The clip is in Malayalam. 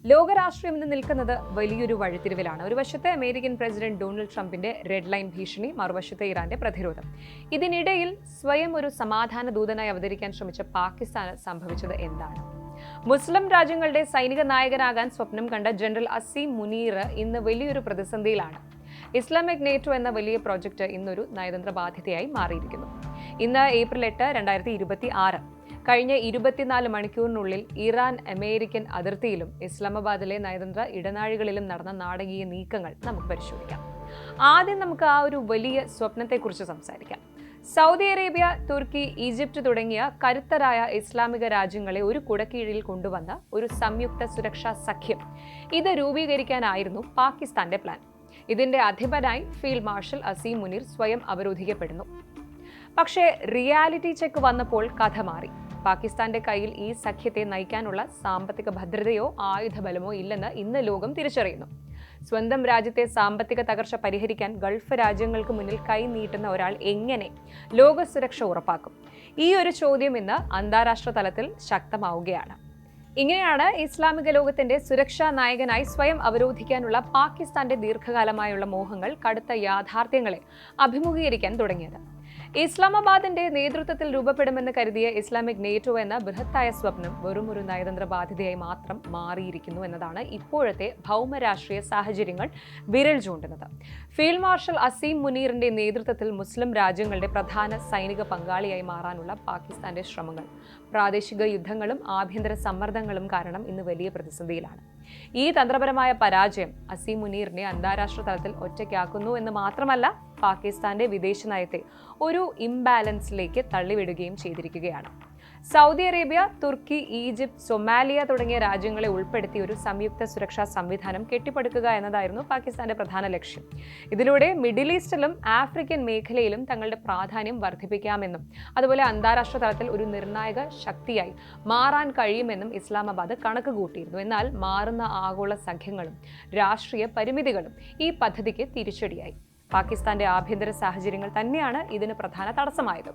ലോകരാഷ്ട്രീയം ഇന്ന് നിൽക്കുന്നത് വലിയൊരു വഴിത്തിരിവിലാണ്. ഒരു വശത്തെ അമേരിക്കൻ പ്രസിഡന്റ് ഡൊണാൾഡ് ട്രംപിന്റെ റെഡ് ലൈൻ ഭീഷണി, മറുവശത്തെ ഇറാന്റെ പ്രതിരോധം. ഇതിനിടയിൽ സ്വയം ഒരു സമാധാന ദൂതനായി അവതരിക്കാൻ ശ്രമിച്ച പാകിസ്ഥാന് സംഭവിച്ചത് എന്താണ്? മുസ്ലിം രാജ്യങ്ങളുടെ സൈനിക നായകനാകാൻ സ്വപ്നം കണ്ട ജനറൽ അസീം മുനീർ ഇന്ന് വലിയൊരു പ്രതിസന്ധിയിലാണ്. ഇസ്ലാമിക് നേറ്റോ എന്ന വലിയ പ്രോജക്റ്റ് ഇന്നൊരു നയതന്ത്ര ബാധ്യതയായി മാറിയിരിക്കുന്നു. ഇന്ന് ഏപ്രിൽ 8, 2026. കഴിഞ്ഞ 24 മണിക്കൂറിനുള്ളിൽ ഇറാൻ അമേരിക്കൻ അതിർത്തിയിലും ഇസ്ലാമാബാദിലെ നയതന്ത്ര ഇടനാഴികളിലും നടന്ന നാടകീയ നീക്കങ്ങൾ നമുക്ക് പരിശോധിക്കാം. ആദ്യം നമുക്ക് ആ ഒരു വലിയ സ്വപ്നത്തെക്കുറിച്ച് സംസാരിക്കാം. സൗദി അറേബ്യ, തുർക്കി, ഈജിപ്റ്റ് തുടങ്ങിയ കരുത്തരായ ഇസ്ലാമിക രാജ്യങ്ങളെ ഒരു കുടക്കീഴിൽ കൊണ്ടുവന്ന ഒരു സംയുക്ത സുരക്ഷാ സഖ്യം, ഇത് രൂപീകരിക്കാനായിരുന്നു പാകിസ്ഥാന്റെ പ്ലാൻ. ഇതിന്റെ അധിപനായി ഫീൽഡ് മാർഷൽ അസീം മുനീർ സ്വയം അവരോധിക്കപ്പെടുന്നു. പക്ഷേ റിയാലിറ്റി ചെക്ക് വന്നപ്പോൾ കഥ മാറി. പാകിസ്ഥാന്റെ കയ്യിൽ ഈ സഖ്യത്തെ നയിക്കാനുള്ള സാമ്പത്തിക ഭദ്രതയോ ആയുധബലമോ ഇല്ലെന്ന് ഇന്ന് ലോകം തിരിച്ചറിയുന്നു. സ്വന്തം രാജ്യത്തെ സാമ്പത്തിക തകർച്ച പരിഹരിക്കാൻ ഗൾഫ് രാജ്യങ്ങൾക്ക് മുന്നിൽ കൈ നീട്ടുന്ന ഒരാൾ എങ്ങനെ ലോക സുരക്ഷ ഉറപ്പാക്കും? ഈ ഒരു ചോദ്യം ഇന്ന് അന്താരാഷ്ട്ര തലത്തിൽ ശക്തമാവുകയാണ്. ഇങ്ങനെയാണ് ഇസ്ലാമിക ലോകത്തിന്റെ സുരക്ഷാ നായകനായി സ്വയം അവരോധിക്കാനുള്ള പാകിസ്ഥാന്റെ ദീർഘകാലമായുള്ള മോഹങ്ങൾ കടുത്ത യാഥാർത്ഥ്യങ്ങളെ അഭിമുഖീകരിക്കാൻ തുടങ്ങിയത്. ഇസ്ലാമാബാദിന്റെ നേതൃത്വത്തിൽ രൂപപ്പെടുമെന്ന് കരുതിയ ഇസ്ലാമിക് നേറ്റോ എന്ന ബൃഹത്തായ സ്വപ്നം വെറും ഒരു നയതന്ത്ര ബാധ്യതയായി മാത്രം മാറിയിരിക്കുന്നു എന്നതാണ് ഇപ്പോഴത്തെ ഭൗമരാഷ്ട്രീയ സാഹചര്യങ്ങൾ വിരൽ ചൂണ്ടുന്നത്. ഫീൽഡ് മാർഷൽ അസീം മുനീറിന്റെ നേതൃത്വത്തിൽ മുസ്ലിം രാജ്യങ്ങളുടെ പ്രധാന സൈനിക പങ്കാളിയായി മാറാനുള്ള പാകിസ്ഥാന്റെ ശ്രമങ്ങൾ പ്രാദേശിക യുദ്ധങ്ങളും ആഭ്യന്തര സമ്മർദ്ദങ്ങളും കാരണം ഇന്ന് വലിയ പ്രതിസന്ധിയിലാണ്. ഈ തന്ത്രപരമായ പരാജയം അസീം മുനീറിനെ അന്താരാഷ്ട്ര തലത്തിൽ ഒറ്റയ്ക്കാക്കുന്നു എന്ന് മാത്രമല്ല, പാകിസ്ഥാന്റെ വിദേശ നയത്തെ ഒരു ഇംബാലൻസിലേക്ക് തള്ളിവിടുകയും ചെയ്തിരിക്കുകയാണ്. സൗദി അറേബ്യ, തുർക്കി, ഈജിപ്ത്, സൊമാലിയ തുടങ്ങിയ രാജ്യങ്ങളെ ഉൾപ്പെടുത്തി ഒരു സംയുക്ത സുരക്ഷാ സംവിധാനം കെട്ടിപ്പടുക്കുക എന്നതായിരുന്നു പാകിസ്ഥാന്റെ പ്രധാന ലക്ഷ്യം. ഇതിലൂടെ മിഡിൽ ഈസ്റ്റിലും ആഫ്രിക്കൻ മേഖലയിലും തങ്ങളുടെ പ്രാധാന്യം വർദ്ധിപ്പിക്കാമെന്നും അതുപോലെ അന്താരാഷ്ട്ര തലത്തിൽ ഒരു നിർണായക ശക്തിയായി മാറാൻ കഴിയുമെന്നും ഇസ്ലാമാബാദ് കണക്ക് കൂട്ടിയിരുന്നു. എന്നാൽ മാറുന്ന ആഗോള സഖ്യങ്ങളും രാഷ്ട്രീയ പരിമിതികളും ഈ പദ്ധതിക്ക് തിരിച്ചടിയായി. പാകിസ്ഥാന്റെ ആഭ്യന്തര സാഹചര്യങ്ങൾ തന്നെയാണ് ഇതിന് പ്രധാന തടസ്സമായത്.